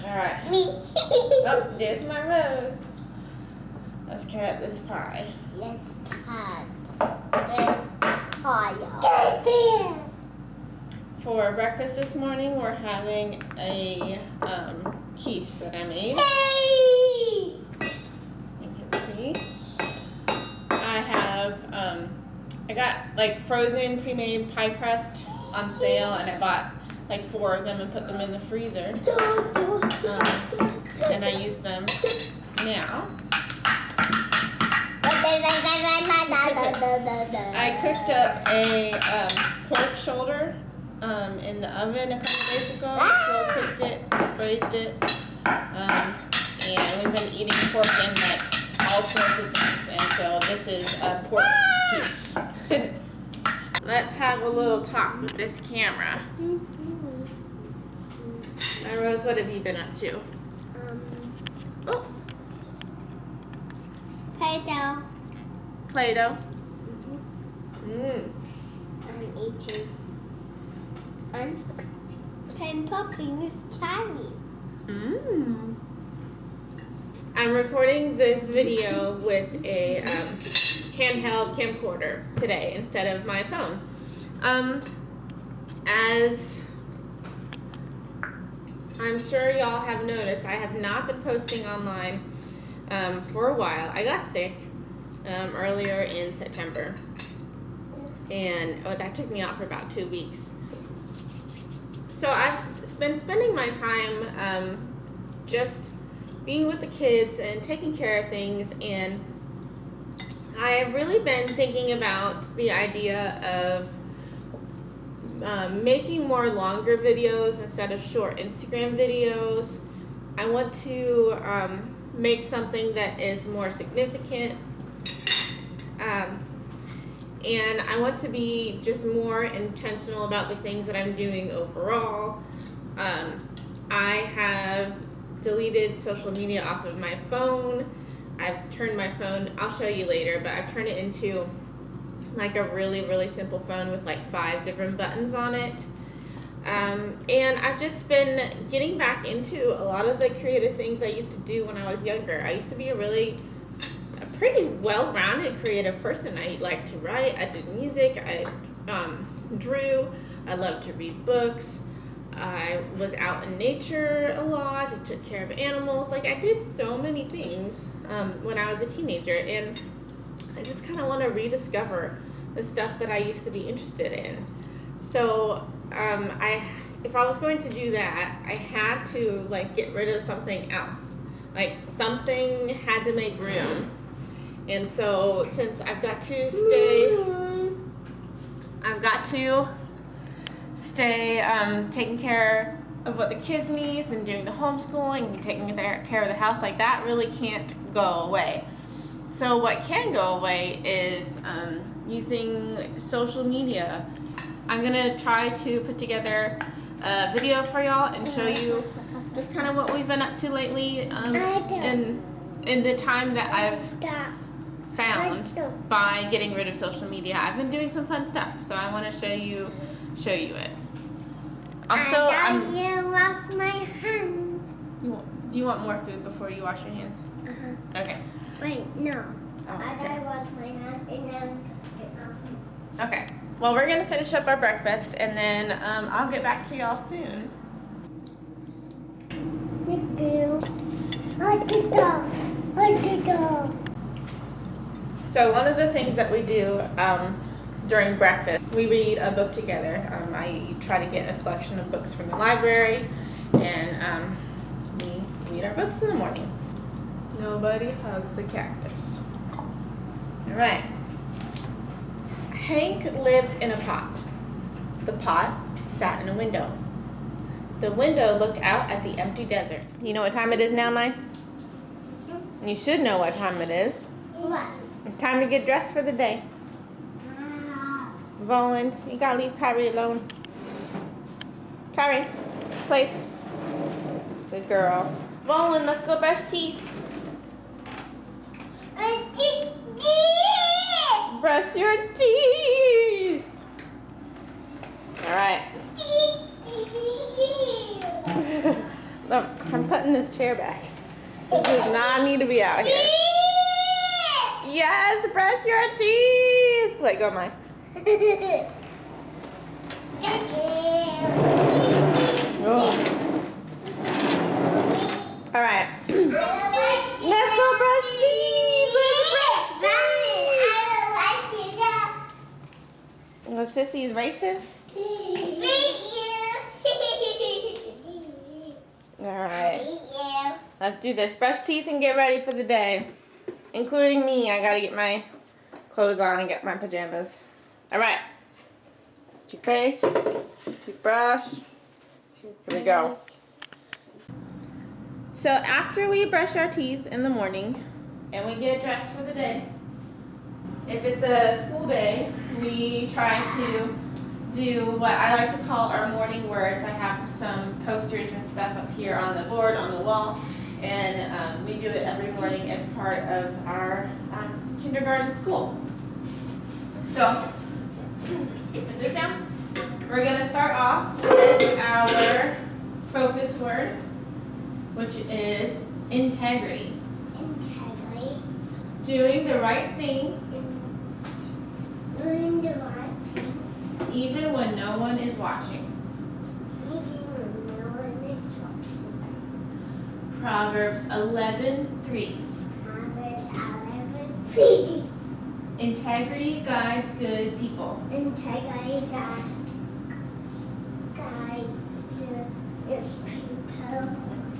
Alright. Me. Oh, there's my Rose. Let's cut up this pie. Yes, cat. There's fire. For breakfast this morning, we're having a quiche that I made. Hey! You can see. I have, I got like frozen pre-made pie crust on sale, and I bought like 4 of them and put them in the freezer. And I use them now. I cooked up a pork shoulder in the oven a couple days ago. Slow cooked it, braised it, and we've been eating pork in like all sorts of things. And so this is a pork quiche. Let's have a little talk with this camera. Now, Rose, what have you been up to? Oh, Play-Doh. Play-Doh. I'm eating. I'm playing puppy with Charlie. I'm recording this video with a handheld camcorder today instead of my phone. As I'm sure y'all have noticed, I have not been posting online for a while. I got sick earlier in September, and that took me out for about 2 weeks. So I've been spending my time just being with the kids and taking care of things, and I have really been thinking about the idea of making more longer videos instead of short Instagram videos. I want to make something that is more significant, and I want to be just more intentional about the things that I'm doing overall. I have deleted social media off of my phone. I've turned my phone, I'll show you later, but I've turned it into like a really simple phone with like 5 different buttons on it. And I've just been getting back into a lot of the creative things I used to do when I was younger. I used to be a pretty well-rounded creative person. I liked to write, I did music, I drew, I loved to read books, I was out in nature a lot, I took care of animals. Like, I did so many things when I was a teenager, and I just kind of want to rediscover the stuff that I used to be interested in. So if I was going to do that, I had to like get rid of something else. Like, something had to make room. And so since I've got to stay taking care of what the kids need and doing the homeschooling and taking care of the house, like that really can't go away. So what can go away is using social media. I'm gonna try to put together a video for y'all and show you just kind of what we've been up to lately in the time that I've found by getting rid of social media. I've been doing some fun stuff, so I want to show you it. Also, you wash my hands. Do you want more food before you wash your hands? Okay. Wait, no. Oh, I okay. gotta wash my hands and then Okay. Well, we're gonna finish up our breakfast, and then I'll get back to y'all soon. Thank you. I could go. So one of the things that we do during breakfast, we read a book together. I try to get a collection of books from the library, and we read our books in the morning. Nobody hugs a cactus. All right. Hank lived in a pot. The pot sat in a window. The window looked out at the empty desert. You know what time it is now, Mai? You should know what time it is. What? It's time to get dressed for the day. Voland, you gotta leave Kyrie alone. Kyrie, place. Good girl. Voland, let's go brush teeth. Brush your teeth. All right. Look, I'm putting this chair back. This does not need to be out here. Yes, brush your teeth. Let go, Mike. Oh. All right. Let's go brush teeth. Let's brush teeth. Was Sissy's racing? All right. Let's do this. Brush teeth and get ready for the day. Including me. I gotta get my clothes on and get my pajamas. All right. Toothpaste. Toothbrush. Here we go. So after we brush our teeth in the morning and we get dressed for the day, if it's a school day, we try to do what I like to call our morning words. I have some posters and stuff up here on the board, on the wall, and we do it every morning as part of our kindergarten school. So, put this down. We're going to start off with our focus word, which is integrity. Integrity. Doing the right thing. Doing the right thing. Even when no one is watching. Even when no one is watching. Proverbs 11:3. Proverbs 11:3. Integrity guides good people. Integrity guides good people.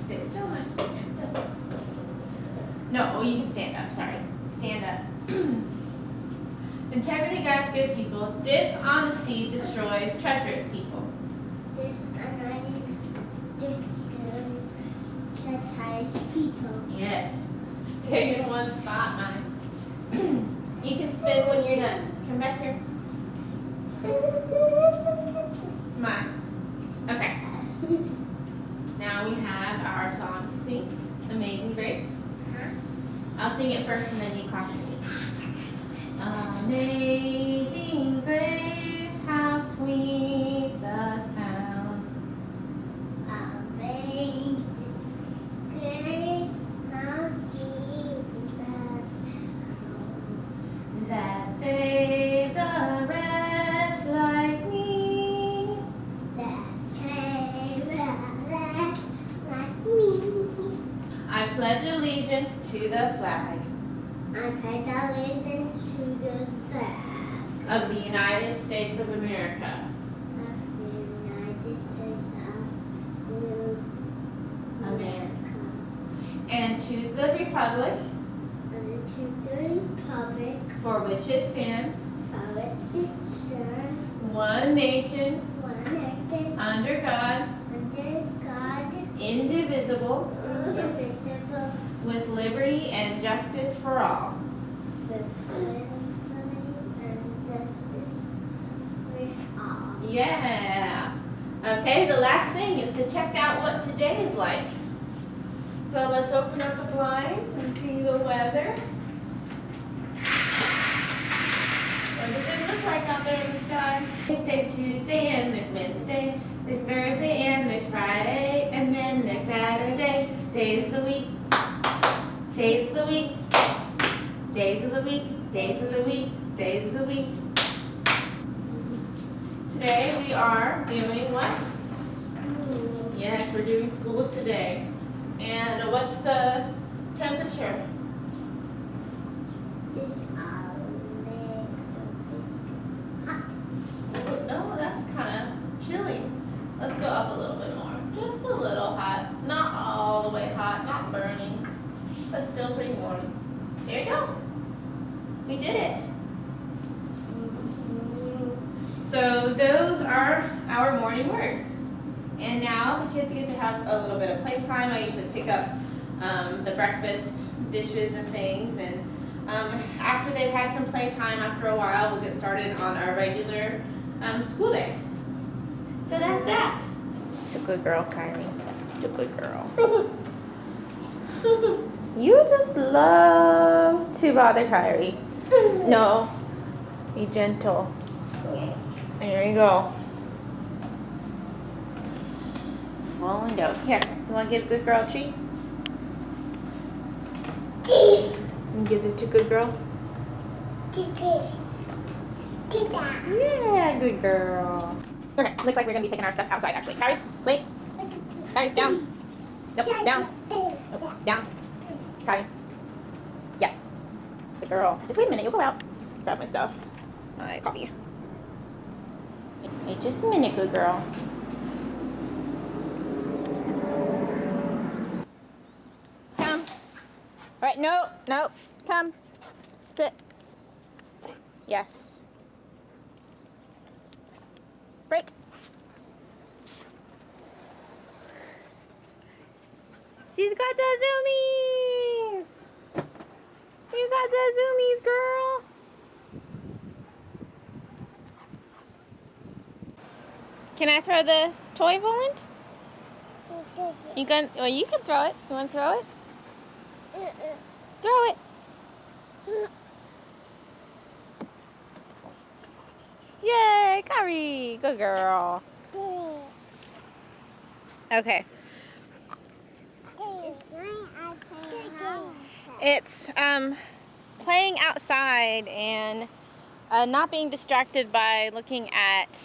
Sit still, Mike. Stand still. No, oh, you can stand up. Sorry. Stand up. Integrity guides good people. Dishonesty destroys treacherous people. Dishonesty destroys treacherous people. Yes. Stay in one spot, Mike. You can spin when you're done. Come back here. Mike. Okay. Now we have our song to sing. Amazing Grace. I'll sing it first and then you copy me. Amazing grace, how sweet the sound. Amazing grace, how sweet the sound. That saved a wretch like me. That saved a wretch like me. I pledge allegiance to the flag I pledge allegiance to the flag of the United States of America of the United States of America and to the republic and to the republic for which it stands, for which it stands, one nation, one nation, under God, indivisible, indivisible, with liberty and justice for all. with liberty and justice for all. Yeah. Okay, the last thing is to check out what today is like. So let's open up the blinds and see the weather. What does it look like out there in the sky? There's Tuesday and there's Wednesday, there's Thursday and there's Friday, and then there's Saturday. Days of the week, days of the week, days of the week, days of the week, days of the week. Today we are doing what? Yes, we're doing school today. And what's the temperature? Just a little bit hot. No, that's kind of chilly. Let's go up a little bit more. Just a little hot. Not all the way hot, not burning, but still pretty warm. There you go. We did it. So those are our morning words. And now the kids get to have a little bit of playtime. I usually pick up the breakfast dishes and things. And after they've had some playtime, after a while, we'll get started on our regular school day. So that's that. She's a good girl, Kyrie. She's a good girl. You just love to bother Kyrie. No, be gentle. There you go. Roland out. Here, you want to give good girl a treat? You give this to good girl? Yeah, good girl. Okay, looks like we're going to be taking our stuff outside actually. Carrie, place. Carrie, down. Nope, down. Nope, down. Carrie. Yes. Good girl. Just wait a minute, you'll go out. Let's grab my stuff. My coffee. Wait just a minute, good girl. Come. Alright, no, no. Come. Sit. Yes. Break. She's got the zoomies. You got the zoomies, girl. Can I throw the toy, Voland? You can. Well, you can throw it. You want to throw it? Throw it. Yay, Kari. Good girl. Okay. It's playing outside and not being distracted by looking at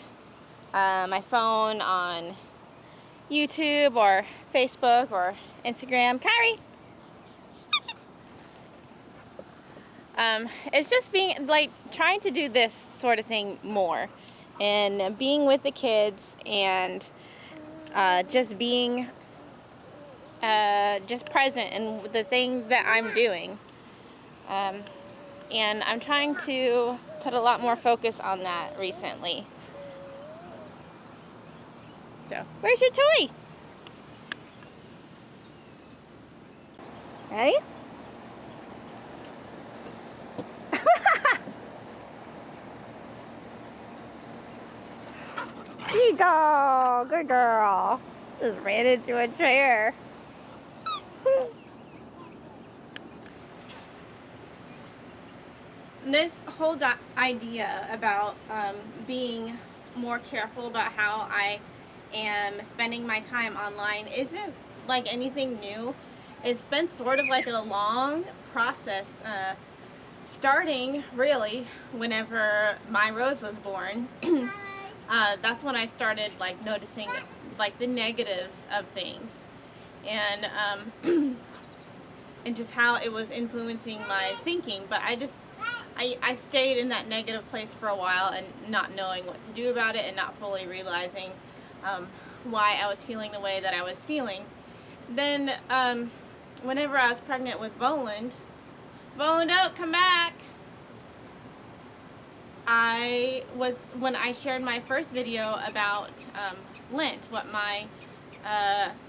my phone on YouTube or Facebook or Instagram. Kyrie! It's just being like trying to do this sort of thing more and being with the kids and just being just present in the thing that I'm doing. And I'm trying to put a lot more focus on that recently. So, where's your toy? Ready? Here you go, good girl. Just ran into a chair. This whole idea about being more careful about how I am spending my time online isn't like anything new. It's been sort of like a long process, starting really whenever my Rose was born. That's when I started like noticing like the negatives of things and and just how it was influencing my thinking. But I stayed in that negative place for a while and not knowing what to do about it and not fully realizing why I was feeling the way that I was feeling. Then whenever I was pregnant with Voland, oh, come back! When I shared my first video about Lent, what my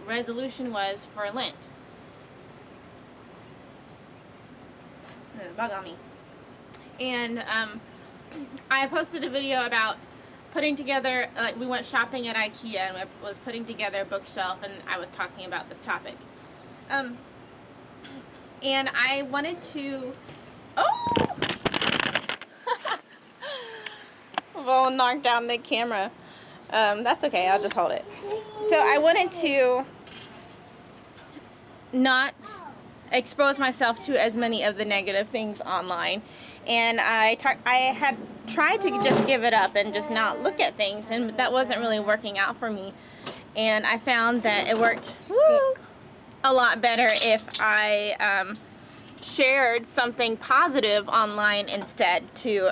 resolution was for Lent. There's a bug on me. And I posted a video about putting together, like we went shopping at IKEA and I was putting together a bookshelf and I was talking about this topic. And I wanted to, oh! Well, knocked down the camera. That's okay, I'll just hold it. So I wanted to not expose myself to as many of the negative things online, and I had tried to just give it up and just not look at things, and that wasn't really working out for me. And I found that it worked a lot better if I shared something positive online instead to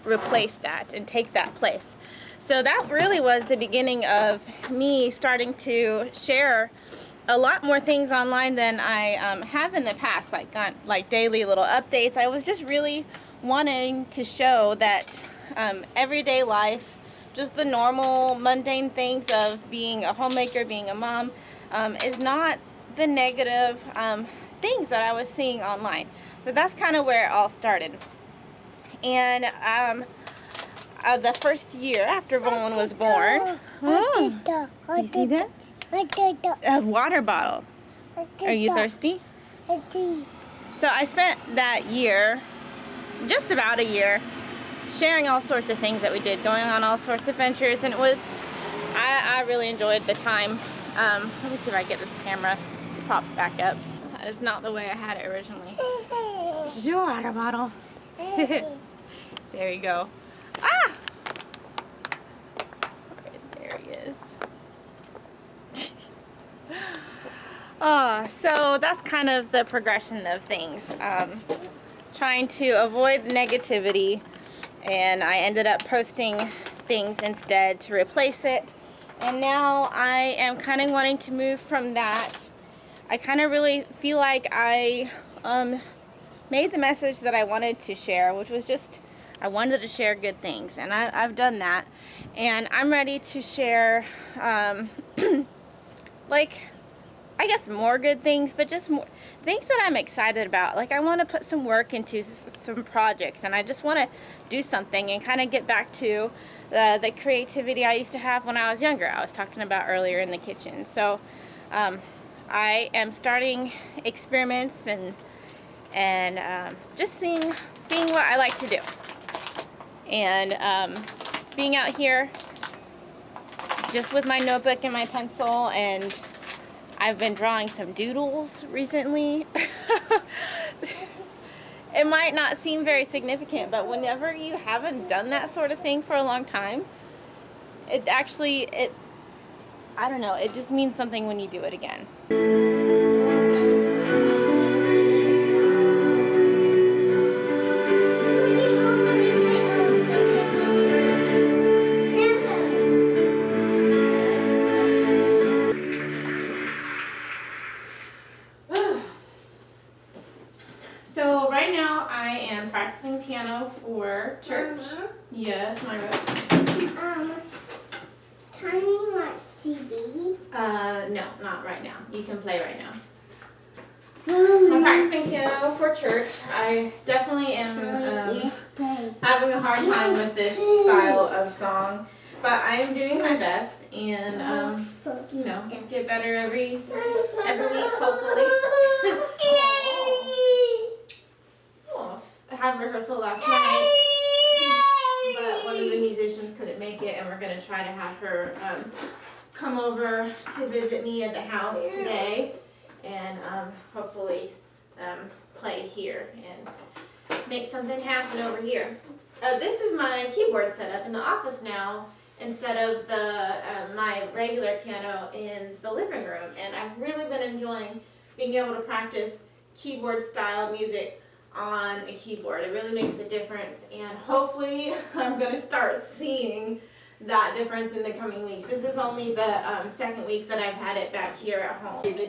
replace that and take that place. So that really was the beginning of me starting to share a lot more things online than I have in the past, like daily little updates. I was just really wanting to show that everyday life, just the normal mundane things of being a homemaker, being a mom, is not the negative things that I was seeing online. So that's kind of where it all started. And the first year after Volan was born, you see that? A water bottle. Are you thirsty? So I spent that year, just about a year, sharing all sorts of things that we did, going on all sorts of ventures, and it was, I really enjoyed the time Let me see if I get this camera propped back up. That is not the way I had it originally. Your water bottle. There you go. Ah! Right, there he is. So that's kind of the progression of things. Trying to avoid negativity, and I ended up posting things instead to replace it. And now I am kind of wanting to move from that. I kind of really feel like I made the message that I wanted to share, which was just I wanted to share good things, and I've done that. And I'm ready to share like, I guess more good things, but just more things that I'm excited about. Like, I want to put some work into some projects, and I just want to do something and kind of get back to the creativity I used to have when I was younger. I was talking about earlier in the kitchen. So I am starting experiments and just seeing what I like to do. And being out here just with my notebook and my pencil, and I've been drawing some doodles recently. It might not seem very significant, but whenever you haven't done that sort of thing for a long time, it I don't know, it just means something when you do it again. So right now I am practicing piano for church. Mama? Yes, my rose. Can we watch TV? No, not right now. You can play right now. Mommy. I'm practicing piano for church. I definitely am having a hard time with this style of song, but I am doing my best, and you know, get better every week, hopefully. Oh, I had rehearsal last night, but one of the musicians couldn't make it, and we're gonna try to have her come over to visit me at the house today, and hopefully play here and make something happen over here. This is my keyboard setup in the office now, instead of my regular piano in the living room, and I've really been enjoying being able to practice keyboard style music on a keyboard. It really makes a difference, and hopefully I'm going to start seeing that difference in the coming weeks. This is only the second week that I've had it back here at home. This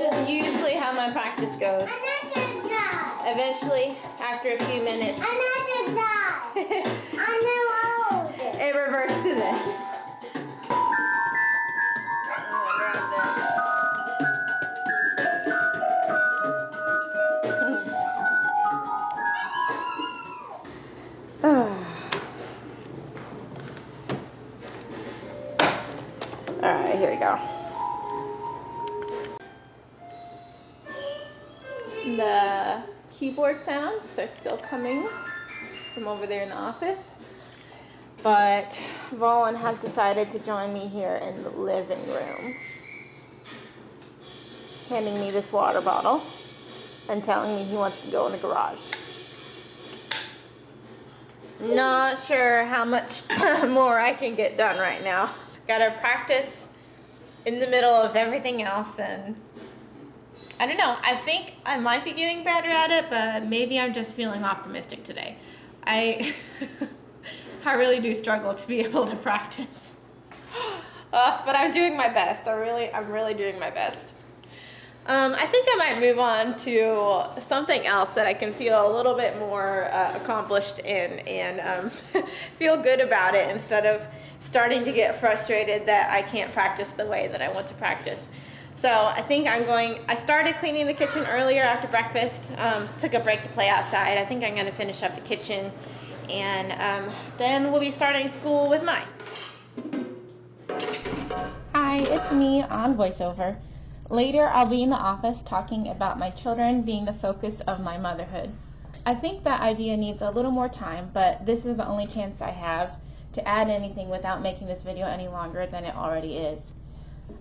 is usually how my practice goes. Eventually, after a few minutes, it reverts to this. Alright, here we go. The keyboard sounds are still coming from over there in the office, but Roland has decided to join me here in the living room, handing me this water bottle and telling me he wants to go in the garage. Not sure how much more I can get done right now. Gotta practice in the middle of everything else, and I don't know. I think I might be getting better at it, but maybe I'm just feeling optimistic today. I really do struggle to be able to practice. But I'm doing my best. I'm really doing my best. I think I might move on to something else that I can feel a little bit more accomplished in, and feel good about it, instead of starting to get frustrated that I can't practice the way that I want to practice. So I think I started cleaning the kitchen earlier after breakfast, took a break to play outside. I think I'm going to finish up the kitchen, and then we'll be starting school with Mai. Hi, it's me on voiceover. Later, I'll be in the office talking about my children being the focus of my motherhood. I think that idea needs a little more time, but this is the only chance I have to add anything without making this video any longer than it already is.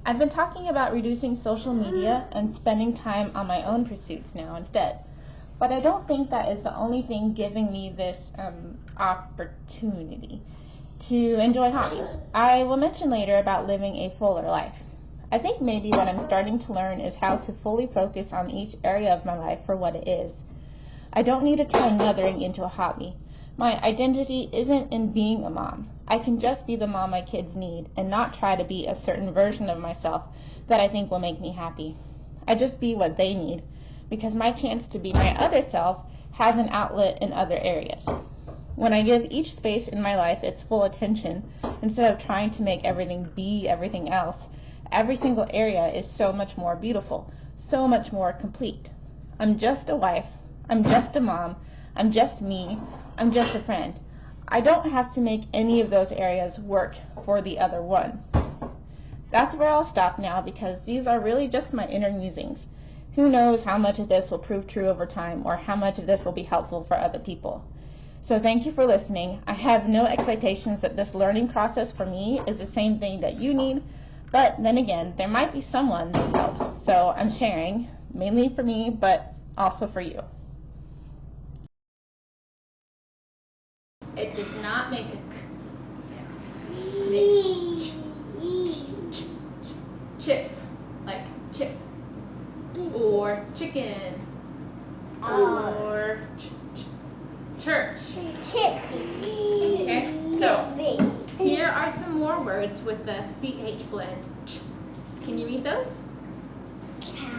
I've been talking about reducing social media and spending time on my own pursuits now instead, but I don't think that is the only thing giving me this opportunity to enjoy hobbies. I will mention later about living a fuller life. I think maybe what I'm starting to learn is how to fully focus on each area of my life for what it is. I don't need to turn mothering into a hobby. My identity isn't in being a mom. I can just be the mom my kids need and not try to be a certain version of myself that I think will make me happy. I just be what they need because my chance to be my other self has an outlet in other areas. When I give each space in my life its full attention instead of trying to make everything be everything else, every single area is so much more beautiful, so much more complete. I'm just a wife. I'm just a mom. I'm just me. I'm just a friend. I don't have to make any of those areas work for the other one. That's where I'll stop now because these are really just my inner musings. Who knows how much of this will prove true over time or how much of this will be helpful for other people. So thank you for listening. I have no expectations that this learning process for me is the same thing that you need, but then again, there might be someone this helps. So I'm sharing, mainly for me, but also for you. It does not make a k sound. It makes chip, like chip, or chicken, or church. Okay, so here are some more words with the CH blend. Can you read those? Cat.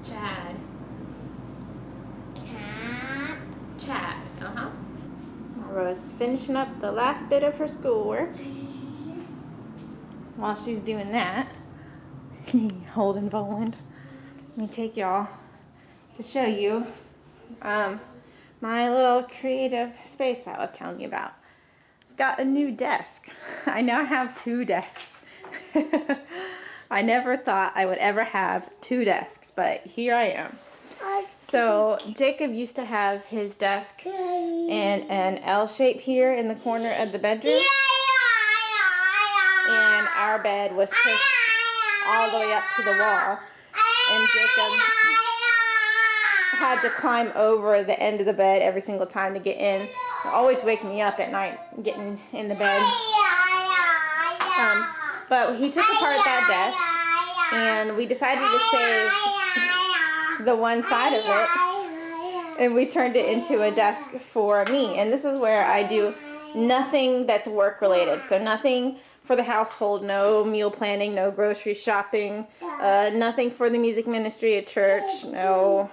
Chad. Cat. Chat. Rose finishing up the last bit of her schoolwork. While she's doing that, holding Voland, let me take y'all to show you my little creative space I was telling you about. Got a new desk. I now have 2 desks. I never thought I would ever have 2 desks, but here I am. So Jacob used to have his desk in an L shape here in the corner of the bedroom. And our bed was pushed all the way up to the wall. And Jacob had to climb over the end of the bed every single time to get in. It always wake me up at night getting in the bed. But he took apart that desk and we decided to save the one side of it, and we turned it into a desk for me. And this is where I do nothing that's work related, so nothing for the household, no meal planning, no grocery shopping, nothing for the music ministry at church, no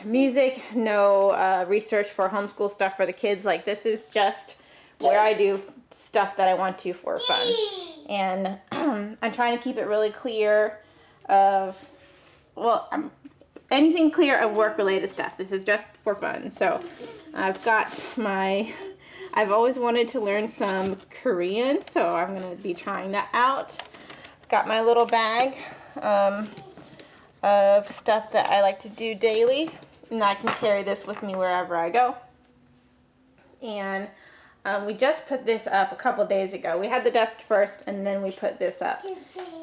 music, no research for homeschool stuff for the kids. Like, this is just where I do stuff that I want to for fun. And I'm trying to keep it really clear of, anything clear of work-related stuff. This is just for fun. So I've always wanted to learn some Korean, so I'm going to be trying that out. Got my little bag of stuff that I like to do daily, and I can carry this with me wherever I go. And we just put this up a couple days ago. We had the desk first, and then we put this up.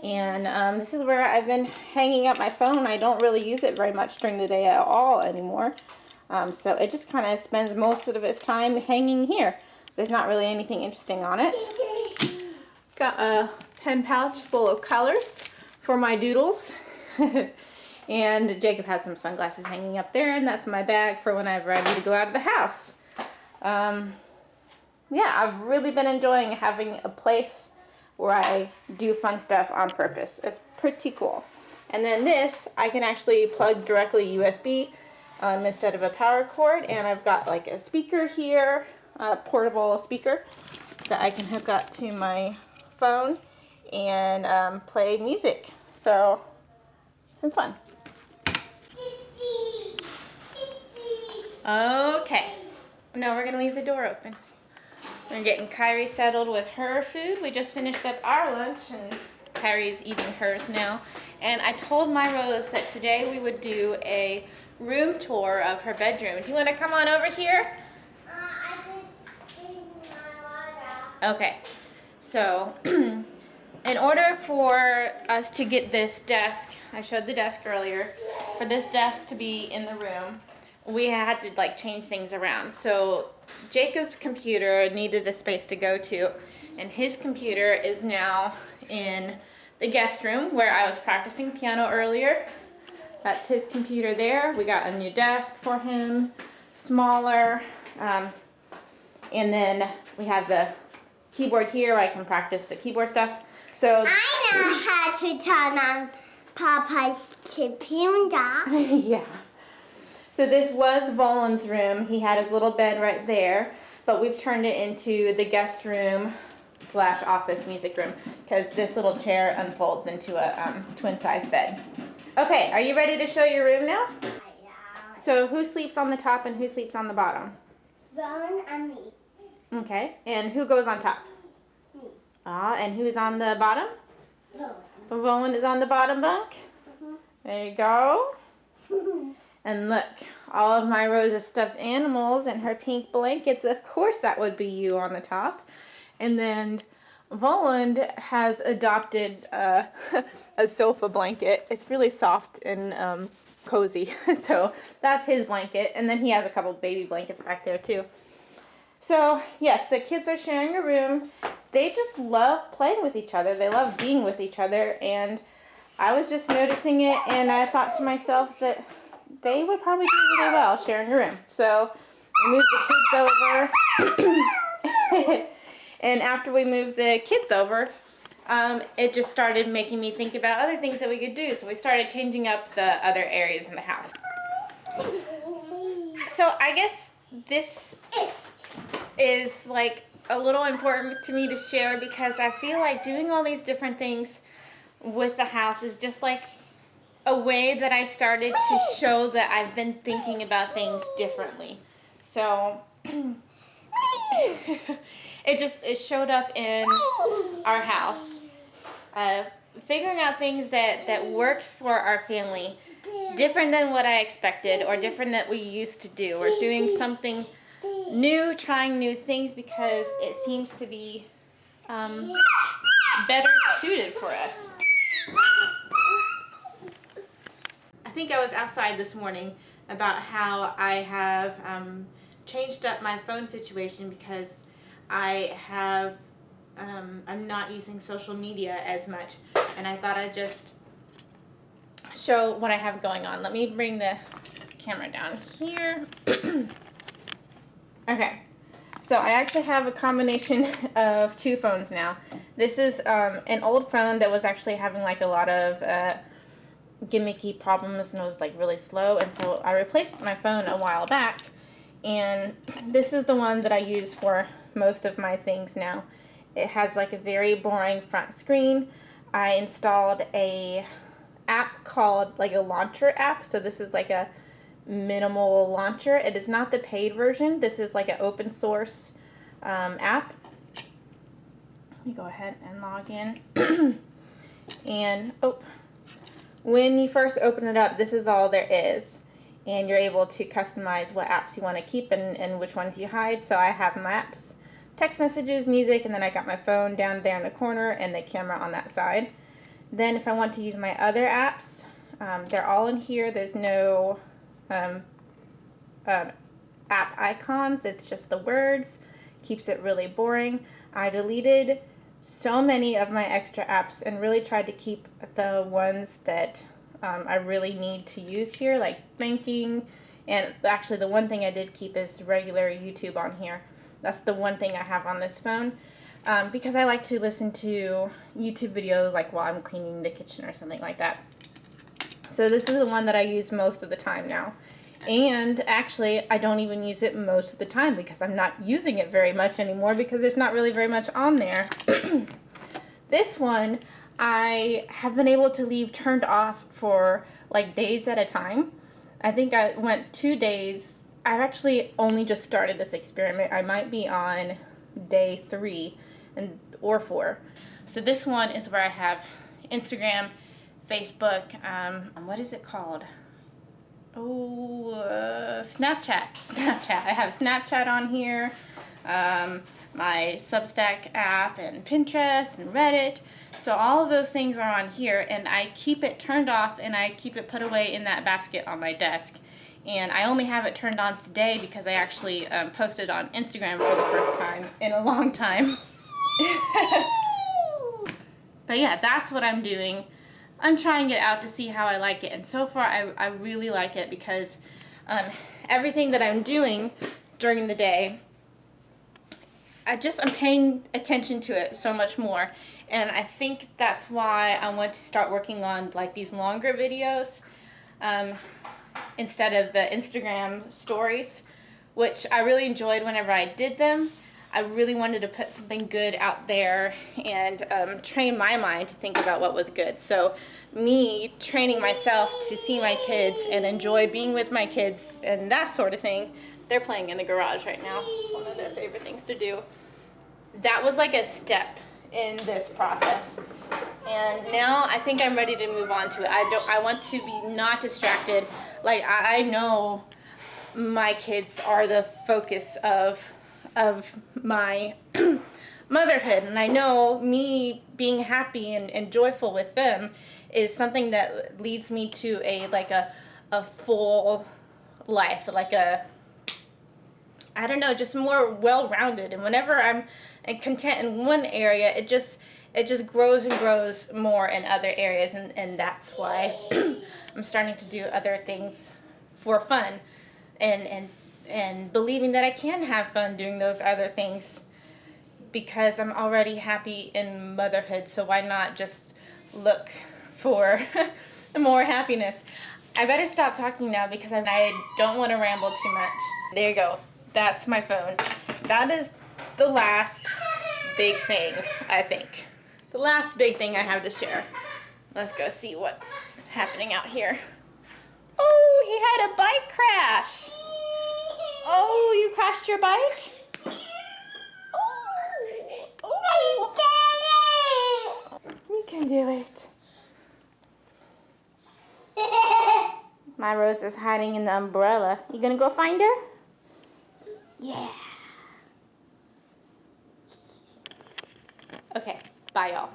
And this is where I've been hanging up my phone. I don't really use it very much during the day at all anymore. So it just kind of spends most of its time hanging here. There's not really anything interesting on it. Got a pen pouch full of colors for my doodles. And Jacob has some sunglasses hanging up there, and that's my bag for whenever I need to go out of the house. Yeah, I've really been enjoying having a place where I do fun stuff on purpose. It's pretty cool. And then this, I can actually plug directly USB instead of a power cord. And I've got like a speaker here, a portable speaker that I can hook up to my phone and play music. So, it's been fun. Okay. Now we're going to leave the door open. We're getting Kyrie settled with her food. We just finished up our lunch and Kyrie's eating hers now. And I told my Rose that today we would do a room tour of her bedroom. Do you want to come on over here? I just drink my water. Okay. So, in order for us to get this desk, I showed the desk earlier, for this desk to be in the room, we had to like change things around. So Jacob's computer needed a space to go to, and his computer is now in the guest room where I was practicing piano earlier. That's his computer there. We got a new desk for him, smaller, and then we have the keyboard here where I can practice the keyboard stuff. So I know how to turn on Papa's computer. yeah. So this was Volan's room. He had his little bed right there, but we've turned it into the guest room / office music room because this little chair unfolds into a twin size bed. Okay, are you ready to show your room now? So who sleeps on the top and who sleeps on the bottom? Ron and me. Okay, and who goes on top? Me. And who's on the bottom? Ron. Volan is on the bottom bunk. There you go. And look, all of my Rosa's stuffed animals and her pink blankets. Of course that would be you on the top. And then Voland has adopted a sofa blanket. It's really soft and cozy. So that's his blanket. And then he has a couple baby blankets back there too. So yes, the kids are sharing a room. They just love playing with each other. They love being with each other. And I was just noticing it, and I thought to myself that they would probably do really well sharing a room. So we moved the kids over. And after we moved the kids over, it just started making me think about other things that we could do. So we started changing up the other areas in the house. So I guess this is like a little important to me to share because I feel like doing all these different things with the house is just like a way that I started to show that I've been thinking about things differently. So it showed up in our house. Figuring out things that worked for our family, different than what I expected or different than we used to do, or doing something new, trying new things because it seems to be better suited for us. I think I was outside this morning about how I have changed up my phone situation because I'm not using social media as much, and I thought I'd just show what I have going on. Let me bring the camera down here. Okay, so I actually have a combination of two phones now. This is an old phone that was actually having like a lot of gimmicky problems and it was like really slow, and so I replaced my phone a while back, and this is the one that I use for most of my things now. It has like a very boring front screen. I installed a app called like a launcher app, so this is like a minimal launcher. It is not the paid version. This is like an open source app. Let me go ahead and log in. And when you first open it up, this is all there is, and you're able to customize what apps you want to keep and which ones you hide. So I have maps, text messages, music, and then I got my phone down there in the corner and the camera on that side. Then if I want to use my other apps, they're all in here. There's no app icons. It's just the words. Keeps it really boring. I deleted so many of my extra apps and really tried to keep the ones that I really need to use here, like banking. And actually the one thing I did keep is regular YouTube on here. That's the one thing I have on this phone, because I like to listen to YouTube videos like while I'm cleaning the kitchen or something like that. So this is the one that I use most of the time now. And actually, I don't even use it most of the time because I'm not using it very much anymore because there's not really very much on there. This one, I have been able to leave turned off for like days at a time. I think I went 2 days. I've actually only just started this experiment. I might be on day 3 or 4. So this one is where I have Instagram, Facebook, what is it called? Snapchat. I have Snapchat on here, my Substack app, and Pinterest and Reddit. So all of those things are on here, and I keep it turned off and I keep it put away in that basket on my desk. And I only have it turned on today because I actually posted on Instagram for the first time in a long time. But yeah, that's what I'm doing. I'm trying it out to see how I like it, and so far I really like it because everything that I'm doing during the day, I'm paying attention to it so much more, and I think that's why I want to start working on like these longer videos instead of the Instagram stories, which I really enjoyed whenever I did them. I really wanted to put something good out there and train my mind to think about what was good. So me training myself to see my kids and enjoy being with my kids and that sort of thing. They're playing in the garage right now. It's one of their favorite things to do. That was like a step in this process. And now I think I'm ready to move on to it. I want to be not distracted. Like I know my kids are the focus of my motherhood, and I know me being happy and joyful with them is something that leads me to a full life, like I don't know, just more well-rounded. And whenever I'm content in one area, it just grows and grows more in other areas, and that's why I'm starting to do other things for fun and believing that I can have fun doing those other things because I'm already happy in motherhood, so why not just look for more happiness? I better stop talking now because I don't want to ramble too much. There you go. That's my phone. That is the last big thing, I think. The last big thing I have to share. Let's go see what's happening out here. Oh, he had a bike crash. Oh, you crashed your bike? Oh. You can do it. My Rose is hiding in the umbrella. You gonna go find her? Yeah. Okay, bye y'all.